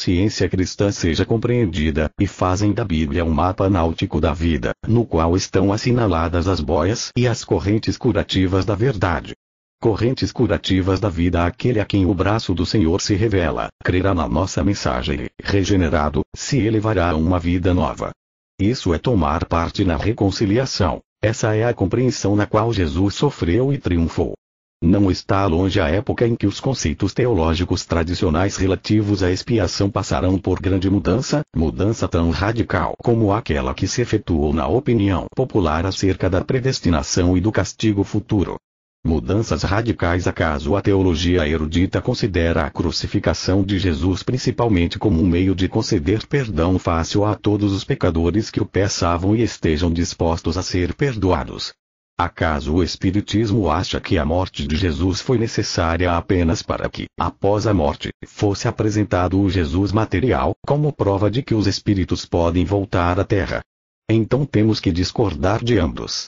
ciência cristã seja compreendida, e fazem da Bíblia um mapa náutico da vida, no qual estão assinaladas as boias e as correntes curativas da verdade. Correntes curativas da vida. Aquele a quem o braço do Senhor se revela, crerá na nossa mensagem e, regenerado, se elevará a uma vida nova. Isso é tomar parte na reconciliação. Essa é a compreensão na qual Jesus sofreu e triunfou. Não está longe a época em que os conceitos teológicos tradicionais relativos à expiação passarão por grande mudança tão radical como aquela que se efetuou na opinião popular acerca da predestinação e do castigo futuro. Mudanças radicais. Acaso a teologia erudita considera a crucificação de Jesus principalmente como um meio de conceder perdão fácil a todos os pecadores que o peçavam e estejam dispostos a ser perdoados? Acaso o Espiritismo acha que a morte de Jesus foi necessária apenas para que, após a morte, fosse apresentado o Jesus material, como prova de que os espíritos podem voltar à Terra? Então temos que discordar de ambos.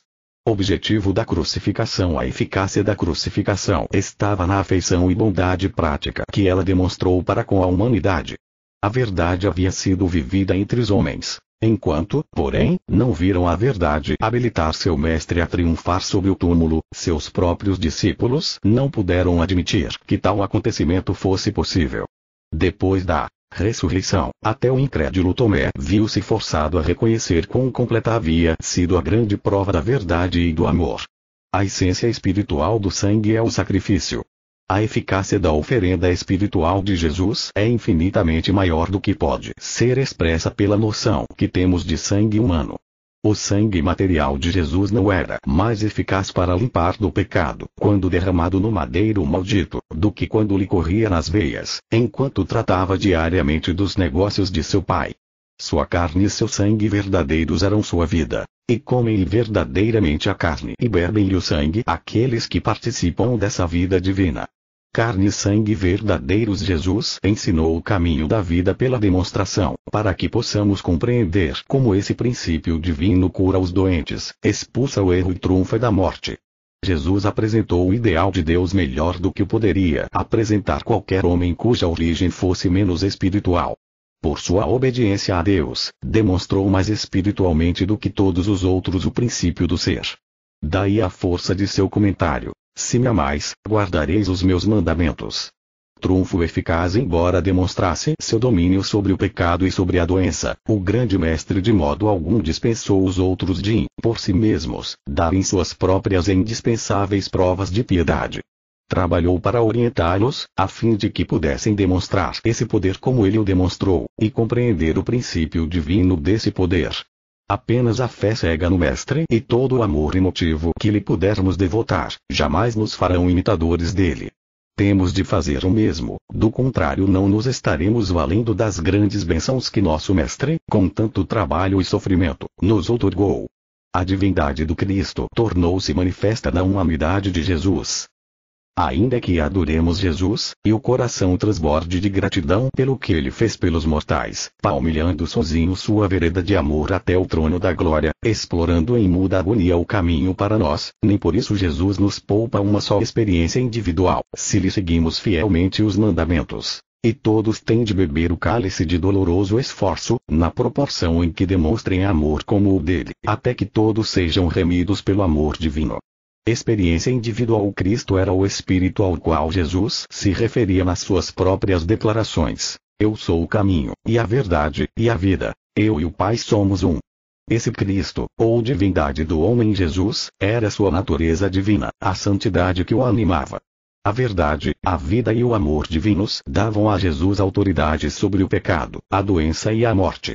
Objetivo da crucificação. A eficácia da crucificação estava na afeição e bondade prática que ela demonstrou para com a humanidade. A verdade havia sido vivida entre os homens, enquanto, porém, não viram a verdade habilitar seu mestre a triunfar sobre o túmulo, seus próprios discípulos não puderam admitir que tal acontecimento fosse possível. Depois da ressurreição, até o incrédulo Tomé viu-se forçado a reconhecer quão completa havia sido a grande prova da verdade e do amor. A essência espiritual do sangue é o sacrifício. A eficácia da oferenda espiritual de Jesus é infinitamente maior do que pode ser expressa pela noção que temos de sangue humano. O sangue material de Jesus não era mais eficaz para limpar do pecado, quando derramado no madeiro maldito, do que quando lhe corria nas veias, enquanto tratava diariamente dos negócios de seu pai. Sua carne e seu sangue verdadeiros eram sua vida, e comem-lhe verdadeiramente a carne e bebem-lhe o sangue aqueles que participam dessa vida divina. Carne e sangue verdadeiros. Jesus ensinou o caminho da vida pela demonstração, para que possamos compreender como esse princípio divino cura os doentes, expulsa o erro e triunfa da morte. Jesus apresentou o ideal de Deus melhor do que poderia apresentar qualquer homem cuja origem fosse menos espiritual. Por sua obediência a Deus, demonstrou mais espiritualmente do que todos os outros o princípio do ser. Daí a força de seu comentário: se me amais, guardareis os meus mandamentos. Trunfo eficaz. Embora demonstrasse seu domínio sobre o pecado e sobre a doença, o grande mestre de modo algum dispensou os outros de, por si mesmos, darem suas próprias e indispensáveis provas de piedade. Trabalhou para orientá-los, a fim de que pudessem demonstrar esse poder como ele o demonstrou, e compreender o princípio divino desse poder. Apenas a fé cega no Mestre e todo o amor emotivo que lhe pudermos devotar, jamais nos farão imitadores dele. Temos de fazer o mesmo, do contrário não nos estaremos valendo das grandes bênçãos que nosso Mestre, com tanto trabalho e sofrimento, nos outorgou. A divindade do Cristo tornou-se manifesta na humanidade de Jesus. Ainda que adoremos Jesus, e o coração transborde de gratidão pelo que ele fez pelos mortais, palmilhando sozinho sua vereda de amor até o trono da glória, explorando em muda agonia o caminho para nós, nem por isso Jesus nos poupa uma só experiência individual, se lhe seguimos fielmente os mandamentos. E todos têm de beber o cálice de doloroso esforço, na proporção em que demonstrem amor como o dele, até que todos sejam remidos pelo amor divino. Experiência individual. Cristo era o Espírito ao qual Jesus se referia nas suas próprias declarações: eu sou o caminho, e a verdade, e a vida. Eu e o Pai somos um. Esse Cristo, ou divindade do homem Jesus, era sua natureza divina, a santidade que o animava. A verdade, a vida e o amor divinos davam a Jesus autoridade sobre o pecado, a doença e a morte.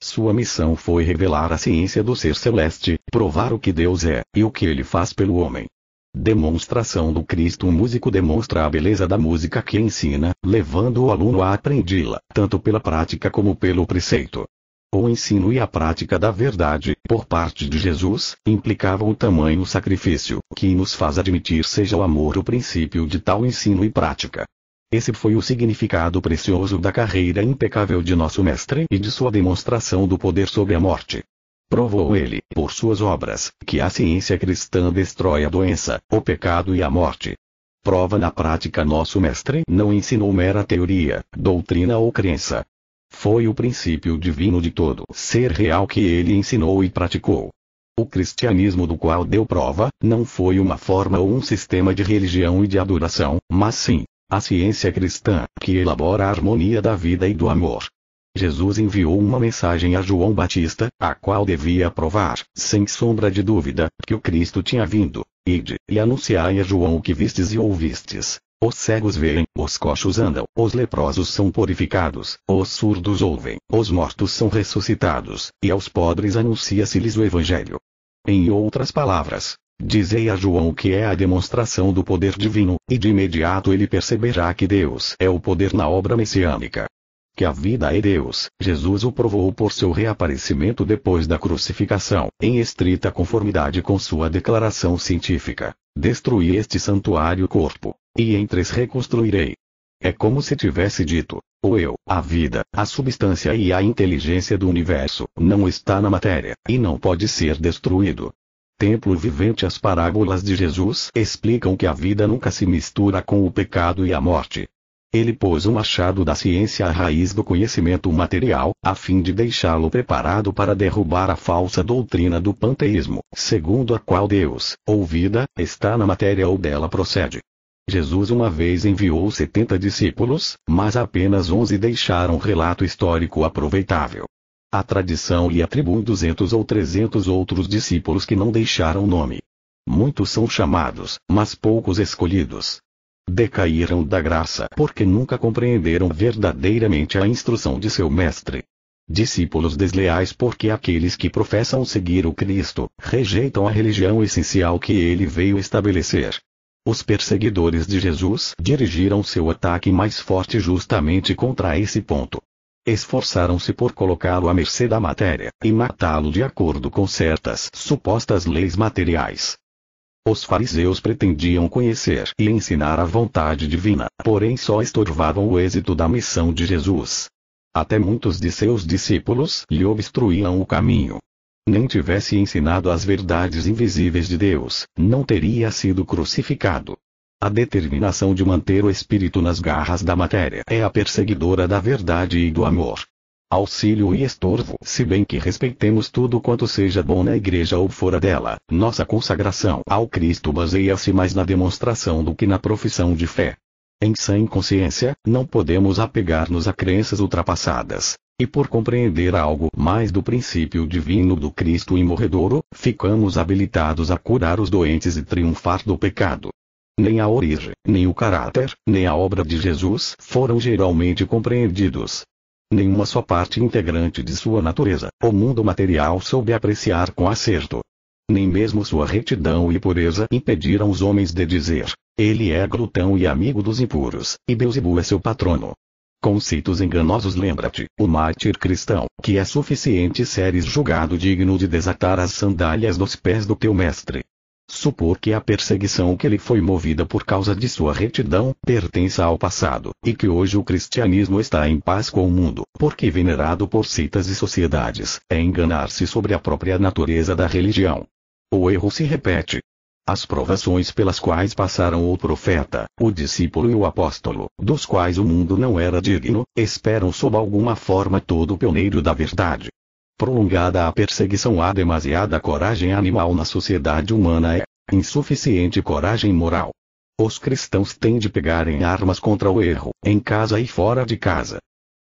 Sua missão foi revelar a ciência do ser celeste, provar o que Deus é, e o que ele faz pelo homem. Demonstração do Cristo. Um músico demonstra a beleza da música que ensina, levando o aluno a aprendi-la, tanto pela prática como pelo preceito. O ensino e a prática da verdade, por parte de Jesus, implicavam o tamanho sacrifício, que nos faz admitir seja o amor o princípio de tal ensino e prática. Esse foi o significado precioso da carreira impecável de nosso Mestre e de sua demonstração do poder sobre a morte. Provou ele, por suas obras, que a ciência cristã destrói a doença, o pecado e a morte. Prova na prática. Nosso Mestre não ensinou mera teoria, doutrina ou crença. Foi o princípio divino de todo ser real que ele ensinou e praticou. O cristianismo do qual deu prova, não foi uma forma ou um sistema de religião e de adoração, mas sim, a ciência cristã, que elabora a harmonia da vida e do amor. Jesus enviou uma mensagem a João Batista, a qual devia provar, sem sombra de dúvida, que o Cristo tinha vindo. Ide, e anunciai a João o que vistes e ouvistes. Os cegos veem, os coxos andam, os leprosos são purificados, os surdos ouvem, os mortos são ressuscitados, e aos pobres anuncia-se-lhes o Evangelho. Em outras palavras, dizei a João que é a demonstração do poder divino, e de imediato ele perceberá que Deus é o poder na obra messiânica. Que a vida é Deus, Jesus o provou por seu reaparecimento depois da crucificação, em estrita conformidade com sua declaração científica: destruí este santuário corpo, e em 3 reconstruirei. É como se tivesse dito: o eu, a vida, a substância e a inteligência do universo, não está na matéria, e não pode ser destruído. Templo vivente. As parábolas de Jesus explicam que a vida nunca se mistura com o pecado e a morte. Ele pôs o machado da ciência à raiz do conhecimento material, a fim de deixá-lo preparado para derrubar a falsa doutrina do panteísmo, segundo a qual Deus, ou vida, está na matéria ou dela procede. Jesus uma vez enviou 70 discípulos, mas apenas 11 deixaram relato histórico aproveitável. A tradição lhe atribui 200 ou 300 outros discípulos que não deixaram nome. Muitos são chamados, mas poucos escolhidos. Decaíram da graça porque nunca compreenderam verdadeiramente a instrução de seu mestre. Discípulos desleais porque aqueles que professam seguir o Cristo, rejeitam a religião essencial que ele veio estabelecer. Os perseguidores de Jesus dirigiram seu ataque mais forte justamente contra esse ponto. Esforçaram-se por colocá-lo à mercê da matéria, e matá-lo de acordo com certas supostas leis materiais. Os fariseus pretendiam conhecer e ensinar a vontade divina, porém só estorvavam o êxito da missão de Jesus. Até muitos de seus discípulos lhe obstruíam o caminho. Nem tivesse ensinado as verdades invisíveis de Deus, não teria sido crucificado. A determinação de manter o espírito nas garras da matéria é a perseguidora da verdade e do amor. Auxílio e estorvo. Se bem que respeitemos tudo quanto seja bom na igreja ou fora dela, nossa consagração ao Cristo baseia-se mais na demonstração do que na profissão de fé. Em sã consciência, não podemos apegar-nos a crenças ultrapassadas, e por compreender algo mais do princípio divino do Cristo imorredouro, ficamos habilitados a curar os doentes e triunfar do pecado. Nem a origem, nem o caráter, nem a obra de Jesus foram geralmente compreendidos. Nenhuma só parte integrante de sua natureza, o mundo material soube apreciar com acerto. Nem mesmo sua retidão e pureza impediram os homens de dizer: ele é glutão e amigo dos impuros, e Beelzebul é seu patrono. Conceitos enganosos. Lembra-te, o mártir cristão, que é suficiente seres julgado digno de desatar as sandálias dos pés do teu mestre. Supor que a perseguição que lhe foi movida por causa de sua retidão pertença ao passado, e que hoje o cristianismo está em paz com o mundo, porque venerado por seitas e sociedades, é enganar-se sobre a própria natureza da religião. O erro se repete. As provações pelas quais passaram o profeta, o discípulo e o apóstolo, dos quais o mundo não era digno, esperam sob alguma forma todo o pioneiro da verdade. Prolongada a perseguição, há demasiada coragem animal na sociedade humana, é insuficiente coragem moral. Os cristãos têm de pegar em armas contra o erro, em casa e fora de casa.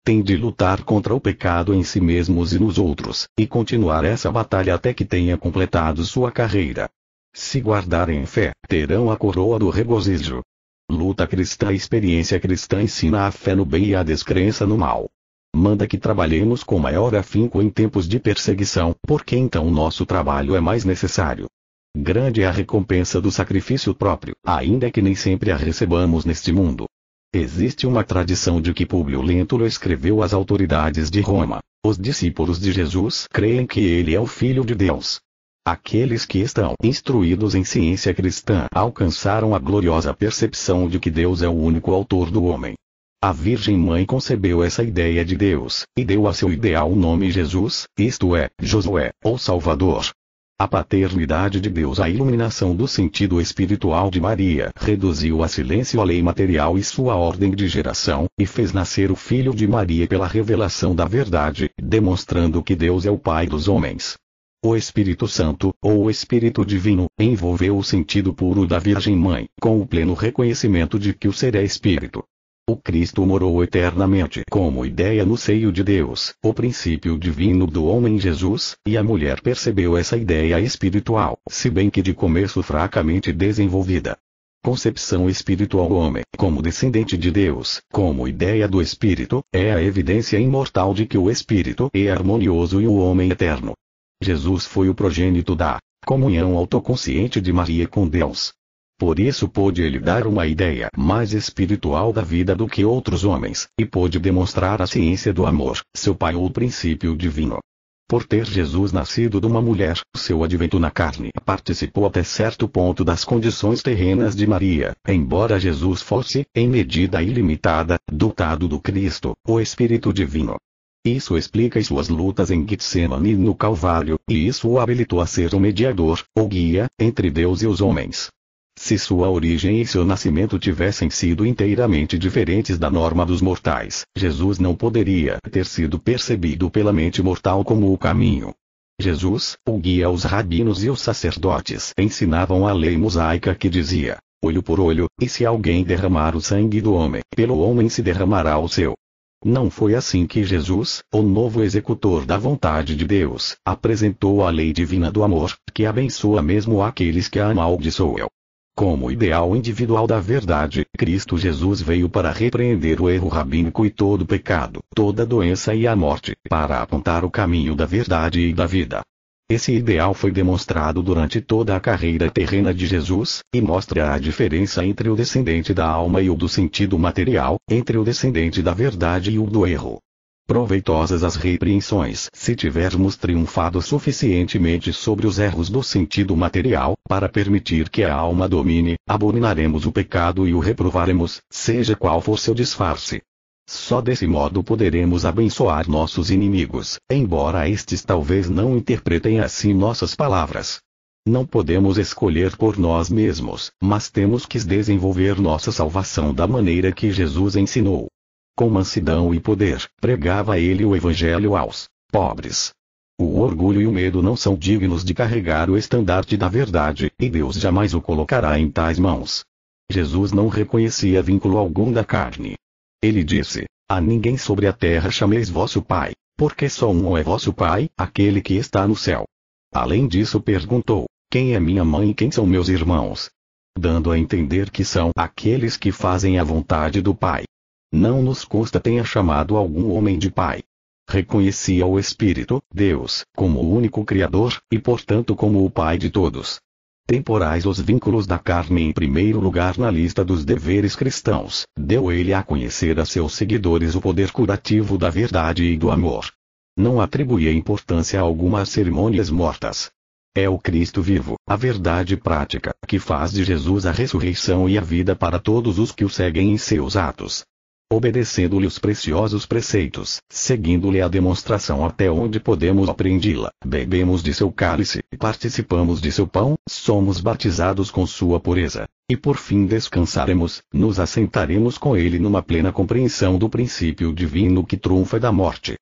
Têm de lutar contra o pecado em si mesmos e nos outros, e continuar essa batalha até que tenha completado sua carreira. Se guardarem fé, terão a coroa do regozijo. Luta cristã. A experiência cristã ensina a fé no bem e a descrença no mal. Manda que trabalhemos com maior afinco em tempos de perseguição, porque então nosso trabalho é mais necessário. Grande é a recompensa do sacrifício próprio, ainda que nem sempre a recebamos neste mundo. Existe uma tradição de que Públio Lentulus escreveu às autoridades de Roma: os discípulos de Jesus creem que ele é o Filho de Deus. Aqueles que estão instruídos em ciência cristã alcançaram a gloriosa percepção de que Deus é o único autor do homem. A Virgem Mãe concebeu essa ideia de Deus, e deu a seu ideal o nome Jesus, isto é, Josué, ou Salvador. A paternidade de Deus, a iluminação do sentido espiritual de Maria, reduziu a silêncio a lei material e sua ordem de geração, e fez nascer o Filho de Maria pela revelação da verdade, demonstrando que Deus é o Pai dos homens. O Espírito Santo, ou o Espírito Divino, envolveu o sentido puro da Virgem Mãe, com o pleno reconhecimento de que o ser é Espírito. O Cristo morou eternamente como ideia no seio de Deus, o princípio divino do homem Jesus, e a mulher percebeu essa ideia espiritual, se bem que de começo fracamente desenvolvida. Concepção espiritual do homem, como descendente de Deus, como ideia do Espírito, é a evidência imortal de que o Espírito é harmonioso e o homem eterno. Jesus foi o progênito da comunhão autoconsciente de Maria com Deus. Por isso pôde ele dar uma ideia mais espiritual da vida do que outros homens, e pôde demonstrar a ciência do amor, seu pai ou princípio divino. Por ter Jesus nascido de uma mulher, seu advento na carne participou até certo ponto das condições terrenas de Maria, embora Jesus fosse, em medida ilimitada, dotado do Cristo, o Espírito Divino. Isso explica as suas lutas em Getsemane e no Calvário, e isso o habilitou a ser o mediador, ou guia, entre Deus e os homens. Se sua origem e seu nascimento tivessem sido inteiramente diferentes da norma dos mortais, Jesus não poderia ter sido percebido pela mente mortal como o caminho. Jesus, o guia, os rabinos e os sacerdotes ensinavam a lei mosaica que dizia: olho por olho, e se alguém derramar o sangue do homem, pelo homem se derramará o seu. Não foi assim que Jesus, o novo executor da vontade de Deus, apresentou a lei divina do amor, que abençoa mesmo aqueles que a amaldiçoam. Como ideal individual da verdade, Cristo Jesus veio para repreender o erro rabínico e todo pecado, toda doença e a morte, para apontar o caminho da verdade e da vida. Esse ideal foi demonstrado durante toda a carreira terrena de Jesus, e mostra a diferença entre o descendente da alma e o do sentido material, entre o descendente da verdade e o do erro. Proveitosas as repreensões se tivermos triunfado suficientemente sobre os erros do sentido material, para permitir que a alma domine, abominaremos o pecado e o reprovaremos, seja qual for seu disfarce. Só desse modo poderemos abençoar nossos inimigos, embora estes talvez não interpretem assim nossas palavras. Não podemos escolher por nós mesmos, mas temos que desenvolver nossa salvação da maneira que Jesus ensinou. Com mansidão e poder, pregava ele o Evangelho aos pobres. O orgulho e o medo não são dignos de carregar o estandarte da verdade, e Deus jamais o colocará em tais mãos. Jesus não reconhecia vínculo algum da carne. Ele disse: a ninguém sobre a terra chameis vosso Pai, porque só um é vosso Pai, aquele que está no céu. Além disso perguntou: quem é minha mãe e quem são meus irmãos? Dando a entender que são aqueles que fazem a vontade do Pai. Não nos consta tenha chamado algum homem de Pai. Reconhecia o Espírito, Deus, como o único Criador, e portanto como o Pai de todos. Temporais os vínculos da carne em primeiro lugar na lista dos deveres cristãos, deu ele a conhecer a seus seguidores o poder curativo da verdade e do amor. Não atribuía importância alguma às cerimônias mortas. É o Cristo vivo, a verdade prática, que faz de Jesus a ressurreição e a vida para todos os que o seguem em seus atos. Obedecendo-lhe os preciosos preceitos, seguindo-lhe a demonstração até onde podemos aprendi-la, bebemos de seu cálice, participamos de seu pão, somos batizados com sua pureza, e por fim descansaremos, nos assentaremos com ele numa plena compreensão do princípio divino que trunfa da morte.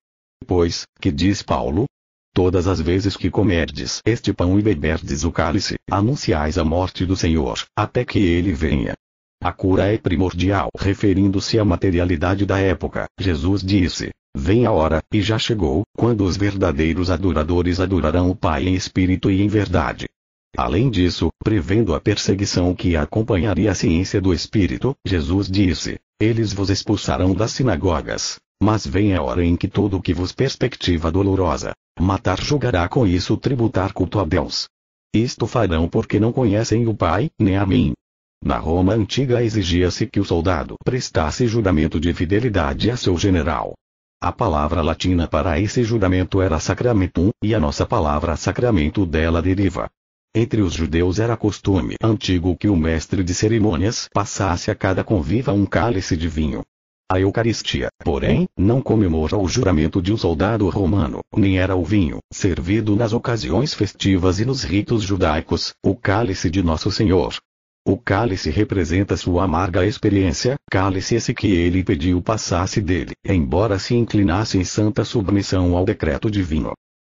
Pois, que diz Paulo? Todas as vezes que comerdes este pão e beberdes o cálice, anunciais a morte do Senhor, até que ele venha. A cura é primordial. Referindo-se à materialidade da época, Jesus disse: vem a hora, e já chegou, quando os verdadeiros adoradores adorarão o Pai em espírito e em verdade. Além disso, prevendo a perseguição que acompanharia a ciência do Espírito, Jesus disse: eles vos expulsarão das sinagogas, mas vem a hora em que todo o que vos perspectiva dolorosa, matar julgará com isso tributar culto a Deus. Isto farão porque não conhecem o Pai, nem a mim. Na Roma antiga exigia-se que o soldado prestasse juramento de fidelidade a seu general. A palavra latina para esse juramento era sacramentum, e a nossa palavra sacramento dela deriva. Entre os judeus era costume antigo que o mestre de cerimônias passasse a cada conviva um cálice de vinho. A Eucaristia, porém, não comemora o juramento de um soldado romano, nem era o vinho, servido nas ocasiões festivas e nos ritos judaicos, o cálice de Nosso Senhor. O cálice representa sua amarga experiência, cálice esse que ele pediu passasse dele, embora se inclinasse em santa submissão ao decreto divino.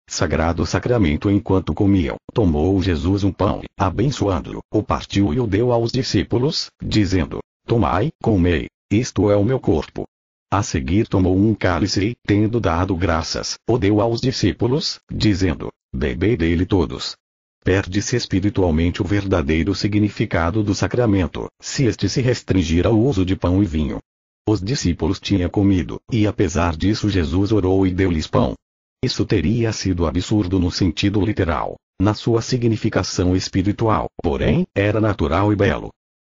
Sagrado sacramento. Enquanto comiam, tomou Jesus um pão, abençoando-o, o partiu e o deu aos discípulos, dizendo: Tomai, comei, isto é o meu corpo. A seguir tomou um cálice e, tendo dado graças, o deu aos discípulos, dizendo: Bebei dele todos. Perde-se espiritualmente o verdadeiro significado do sacramento, se este se restringir ao uso de pão e vinho. Os discípulos tinham comido, e apesar disso Jesus orou e deu-lhes pão. Isso teria sido absurdo no sentido literal. Na sua significação espiritual, porém, era natural e belo.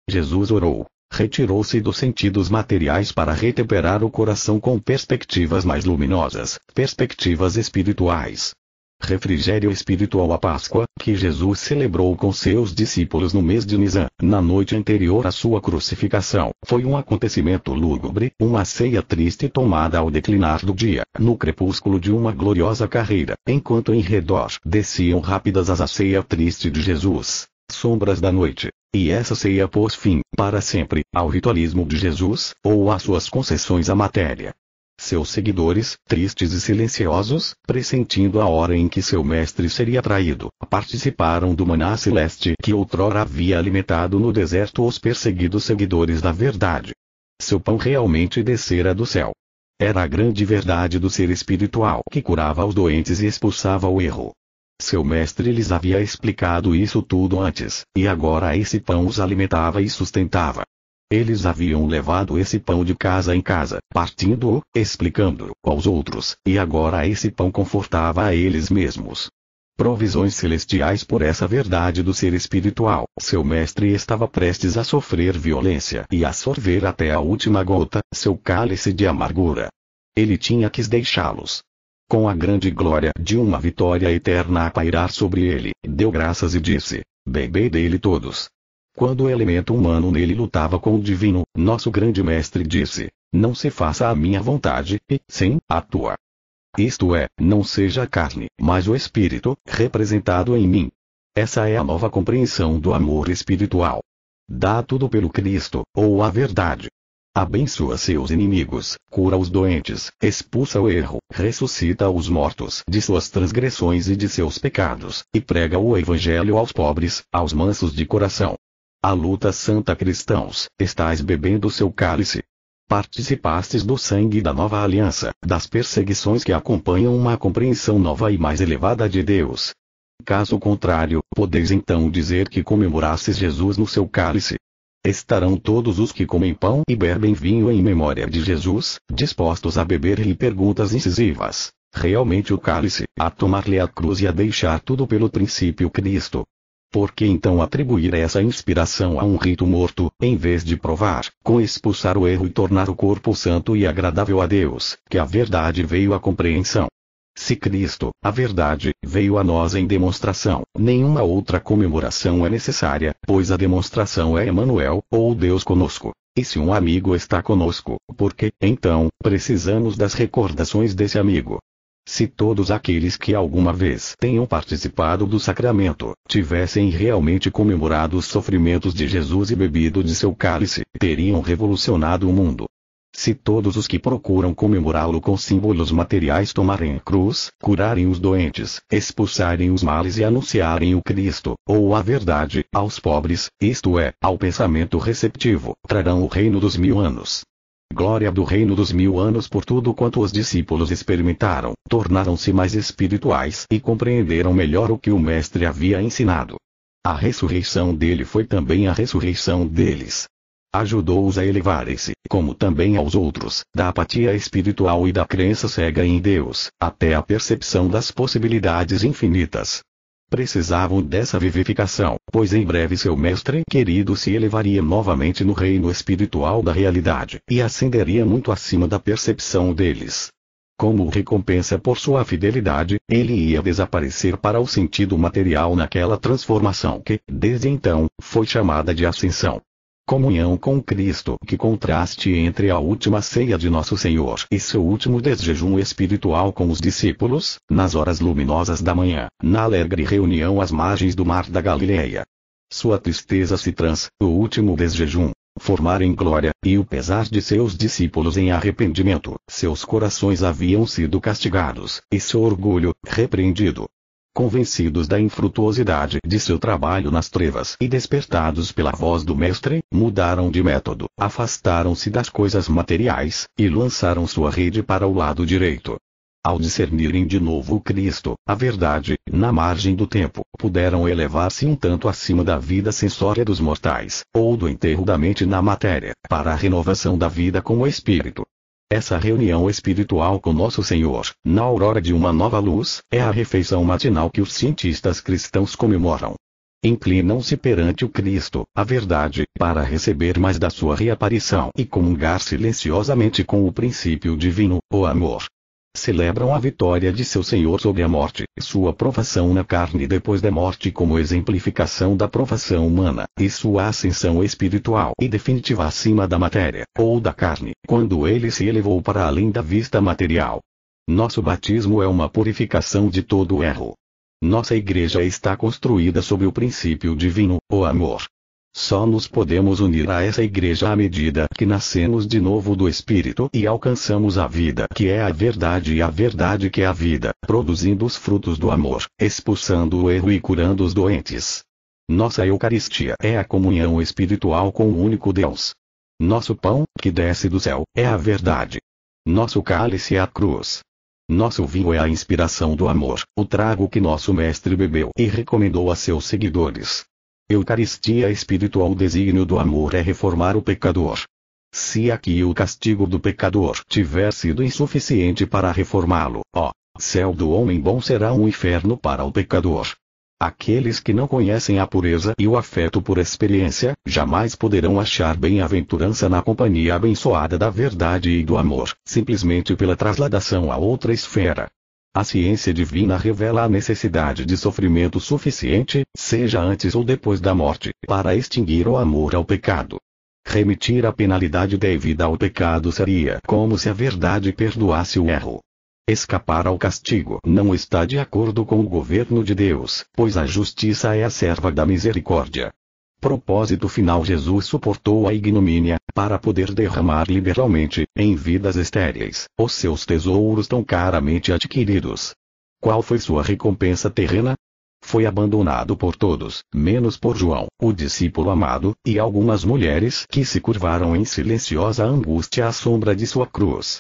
Jesus orou, retirou-se dos sentidos materiais para retemperar o coração com perspectivas mais luminosas, perspectivas espirituais. Refrigério espiritual. A Páscoa, que Jesus celebrou com seus discípulos no mês de Nisan, na noite anterior à sua crucificação, foi um acontecimento lúgubre, uma ceia triste tomada ao declinar do dia, no crepúsculo de uma gloriosa carreira, enquanto em redor desciam rápidas as a ceia triste de Jesus, sombras da noite. E essa ceia pôs fim, para sempre, ao ritualismo de Jesus, ou às suas concessões à matéria. Seus seguidores, tristes e silenciosos, pressentindo a hora em que seu mestre seria traído, participaram do maná celeste que outrora havia alimentado no deserto os perseguidos seguidores da verdade. Seu pão realmente descera do céu. Era a grande verdade do ser espiritual que curava os doentes e expulsava o erro. Seu mestre lhes havia explicado isso tudo antes, e agora esse pão os alimentava e sustentava. Eles haviam levado esse pão de casa em casa, partindo-o, explicando-o aos outros, e agora esse pão confortava a eles mesmos. Provisões celestiais por essa verdade do ser espiritual. Seu mestre estava prestes a sofrer violência e a sorver até a última gota, seu cálice de amargura. Ele tinha que deixá-los. Com a grande glória de uma vitória eterna a pairar sobre ele, deu graças e disse: Bebei dele todos. Quando o elemento humano nele lutava com o divino, nosso grande mestre disse: Não se faça a minha vontade, e, sim, a tua. Isto é, não seja a carne, mas o espírito, representado em mim. Essa é a nova compreensão do amor espiritual. Dá tudo pelo Cristo, ou a verdade. Abençoa seus inimigos, cura os doentes, expulsa o erro, ressuscita os mortos de suas transgressões e de seus pecados, e prega o evangelho aos pobres, aos mansos de coração. A luta santa. Cristãos, estais bebendo seu cálice. Participastes do sangue da nova aliança, das perseguições que acompanham uma compreensão nova e mais elevada de Deus. Caso contrário, podeis então dizer que comemorastes Jesus no seu cálice. Estarão todos os que comem pão e bebem vinho em memória de Jesus, dispostos a beber-lhe perguntas incisivas. Realmente o cálice, a tomar-lhe a cruz e a deixar tudo pelo princípio Cristo. Por que então atribuir essa inspiração a um rito morto, em vez de provar, com expulsar o erro e tornar o corpo santo e agradável a Deus, que a verdade veio à compreensão? Se Cristo, a verdade, veio a nós em demonstração, nenhuma outra comemoração é necessária, pois a demonstração é Emanuel, ou Deus conosco. E se um amigo está conosco, por que, então, precisamos das recordações desse amigo? Se todos aqueles que alguma vez tenham participado do sacramento, tivessem realmente comemorado os sofrimentos de Jesus e bebido de seu cálice, teriam revolucionado o mundo. Se todos os que procuram comemorá-lo com símbolos materiais tomarem a cruz, curarem os doentes, expulsarem os males e anunciarem o Cristo, ou a verdade, aos pobres, isto é, ao pensamento receptivo, trarão o reino dos 1000 anos. Glória do reino dos 1000 anos. Por tudo quanto os discípulos experimentaram, tornaram-se mais espirituais e compreenderam melhor o que o Mestre havia ensinado. A ressurreição dele foi também a ressurreição deles. Ajudou-os a elevarem-se, como também aos outros, da apatia espiritual e da crença cega em Deus, até a percepção das possibilidades infinitas. Precisavam dessa vivificação, pois em breve seu mestre querido se elevaria novamente no reino espiritual da realidade, e ascenderia muito acima da percepção deles. Como recompensa por sua fidelidade, ele ia desaparecer para o sentido material naquela transformação que, desde então, foi chamada de ascensão. Comunhão com Cristo. Que contraste entre a última ceia de Nosso Senhor e seu último desjejum espiritual com os discípulos, nas horas luminosas da manhã, na alegre reunião às margens do mar da Galileia. Sua tristeza se o último desjejum, formar em glória, e o pesar de seus discípulos em arrependimento. Seus corações haviam sido castigados, e seu orgulho, repreendido. Convencidos da infrutuosidade de seu trabalho nas trevas e despertados pela voz do Mestre, mudaram de método, afastaram-se das coisas materiais, e lançaram sua rede para o lado direito. Ao discernirem de novo o Cristo, a verdade, na margem do tempo, puderam elevar-se um tanto acima da vida sensória dos mortais, ou do enterro da mente na matéria, para a renovação da vida com o Espírito. Essa reunião espiritual com Nosso Senhor, na aurora de uma nova luz, é a refeição matinal que os cientistas cristãos comemoram. Inclinam-se perante o Cristo, a verdade, para receber mais da sua reaparição e comungar silenciosamente com o princípio divino, o amor. Celebram a vitória de seu Senhor sobre a morte, sua provação na carne depois da morte como exemplificação da provação humana, e sua ascensão espiritual e definitiva acima da matéria, ou da carne, quando ele se elevou para além da vista material. Nosso batismo é uma purificação de todo o erro. Nossa igreja está construída sobre o princípio divino, o amor. Só nos podemos unir a essa igreja à medida que nascemos de novo do Espírito e alcançamos a vida que é a verdade e a verdade que é a vida, produzindo os frutos do amor, expulsando o erro e curando os doentes. Nossa Eucaristia é a comunhão espiritual com o único Deus. Nosso pão, que desce do céu, é a verdade. Nosso cálice é a cruz. Nosso vinho é a inspiração do amor, o trago que nosso Mestre bebeu e recomendou a seus seguidores. Eucaristia espiritual. O desígnio do amor é reformar o pecador. Se aqui o castigo do pecador tiver sido insuficiente para reformá-lo, ó céu do homem bom será um inferno para o pecador. Aqueles que não conhecem a pureza e o afeto por experiência, jamais poderão achar bem-aventurança na companhia abençoada da verdade e do amor, simplesmente pela trasladação a outra esfera. A ciência divina revela a necessidade de sofrimento suficiente, seja antes ou depois da morte, para extinguir o amor ao pecado. Remitir a penalidade devida ao pecado seria como se a verdade perdoasse o erro. Escapar ao castigo não está de acordo com o governo de Deus, pois a justiça é a serva da misericórdia. Propósito final: Jesus suportou a ignomínia, para poder derramar liberalmente, em vidas estéreis, os seus tesouros tão caramente adquiridos. Qual foi sua recompensa terrena? Foi abandonado por todos, menos por João, o discípulo amado, e algumas mulheres que se curvaram em silenciosa angústia à sombra de sua cruz.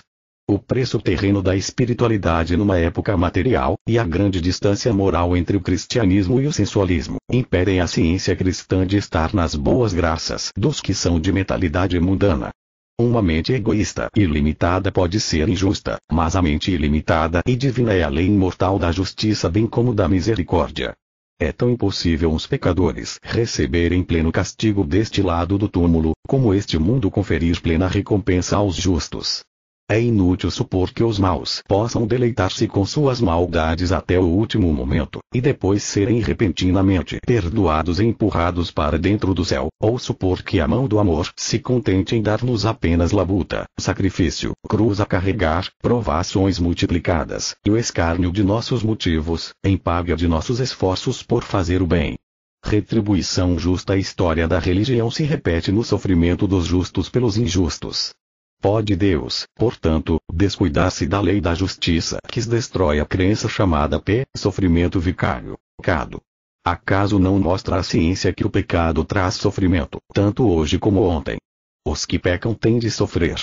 O preço terreno da espiritualidade numa época material, e a grande distância moral entre o cristianismo e o sensualismo, impedem a ciência cristã de estar nas boas graças dos que são de mentalidade mundana. Uma mente egoísta e limitada pode ser injusta, mas a mente ilimitada e divina é a lei imortal da justiça bem como da misericórdia. É tão impossível os pecadores receberem pleno castigo deste lado do túmulo, como este mundo conferir plena recompensa aos justos. É inútil supor que os maus possam deleitar-se com suas maldades até o último momento, e depois serem repentinamente perdoados e empurrados para dentro do céu, ou supor que a mão do amor se contente em dar-nos apenas labuta, sacrifício, cruz a carregar, provações multiplicadas, e o escárnio de nossos motivos, em paga de nossos esforços por fazer o bem. Retribuição justa. A história da religião se repete no sofrimento dos justos pelos injustos. Pode Deus, portanto, descuidar-se da lei da justiça que destrói a crença chamada sofrimento vicário, pecado? Acaso não mostra a ciência que o pecado traz sofrimento, tanto hoje como ontem? Os que pecam têm de sofrer.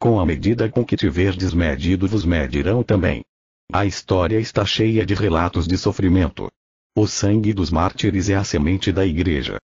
Com a medida com que tiverdes medido vos medirão também. A história está cheia de relatos de sofrimento. O sangue dos mártires é a semente da igreja.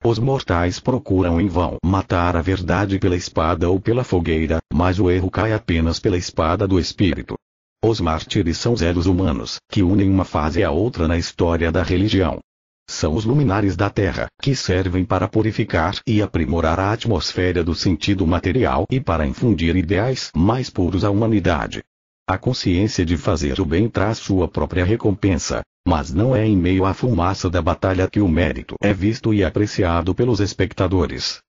Os mortais procuram em vão matar a verdade pela espada ou pela fogueira, mas o erro cai apenas pela espada do Espírito. Os mártires são zelos humanos, que unem uma fase à outra na história da religião. São os luminares da terra, que servem para purificar e aprimorar a atmosfera do sentido material e para infundir ideais mais puros à humanidade. A consciência de fazer o bem traz sua própria recompensa, mas não é em meio à fumaça da batalha que o mérito é visto e apreciado pelos espectadores.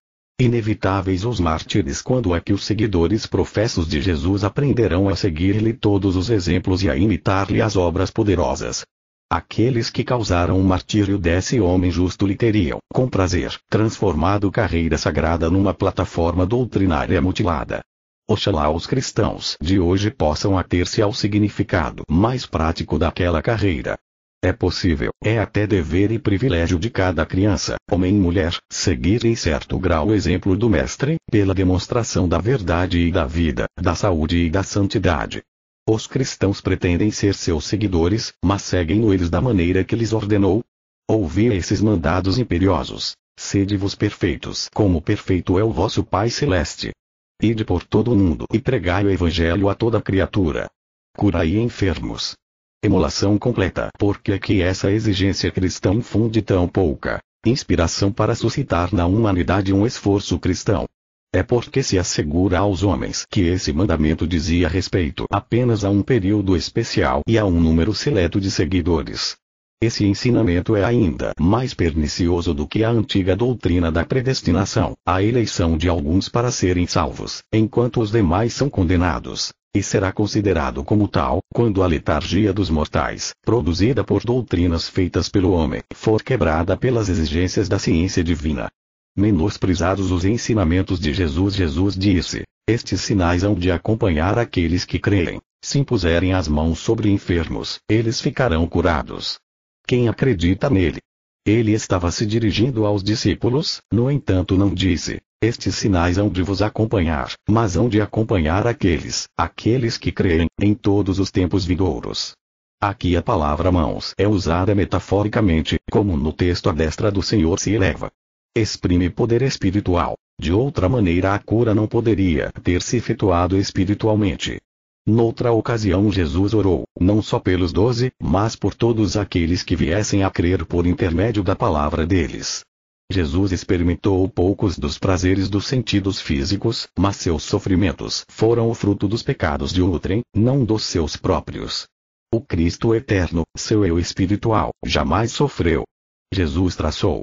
Inevitáveis os mártires. Quando é que os seguidores professos de Jesus aprenderão a seguir-lhe todos os exemplos e a imitar-lhe as obras poderosas? Aqueles que causaram o martírio desse homem justo lhe teriam, com prazer, transformado carreira sagrada numa plataforma doutrinária mutilada. Oxalá os cristãos de hoje possam ater-se ao significado mais prático daquela carreira. É possível, é até dever e privilégio de cada criança, homem e mulher, seguir em certo grau o exemplo do Mestre, pela demonstração da verdade e da vida, da saúde e da santidade. Os cristãos pretendem ser seus seguidores, mas seguem-no eles da maneira que lhes ordenou? Ouvi esses mandados imperiosos: sede-vos perfeitos, como perfeito é o vosso Pai Celeste. Ide por todo o mundo e pregai o Evangelho a toda criatura. Curai enfermos. Emulação completa. Por que que essa exigência cristã infunde tão pouca inspiração para suscitar na humanidade um esforço cristão? É porque se assegura aos homens que esse mandamento dizia respeito apenas a um período especial e a um número seleto de seguidores. Esse ensinamento é ainda mais pernicioso do que a antiga doutrina da predestinação, a eleição de alguns para serem salvos, enquanto os demais são condenados. E será considerado como tal, quando a letargia dos mortais, produzida por doutrinas feitas pelo homem, for quebrada pelas exigências da ciência divina. Menosprezados os ensinamentos de Jesus. Jesus disse: estes sinais hão de acompanhar aqueles que creem. Se impuserem as mãos sobre enfermos, eles ficarão curados. Quem acredita nele? Ele estava se dirigindo aos discípulos, no entanto não disse: estes sinais hão de vos acompanhar, mas hão de acompanhar aqueles que creem, em todos os tempos vindouros. Aqui a palavra mãos é usada metaforicamente, como no texto: a destra do Senhor se eleva. Exprime poder espiritual. De outra maneira a cura não poderia ter se efetuado espiritualmente. Noutra ocasião Jesus orou, não só pelos 12, mas por todos aqueles que viessem a crer por intermédio da palavra deles. Jesus experimentou poucos dos prazeres dos sentidos físicos, mas seus sofrimentos foram o fruto dos pecados de outrem, não dos seus próprios. O Cristo eterno, seu eu espiritual, jamais sofreu. Jesus traçou,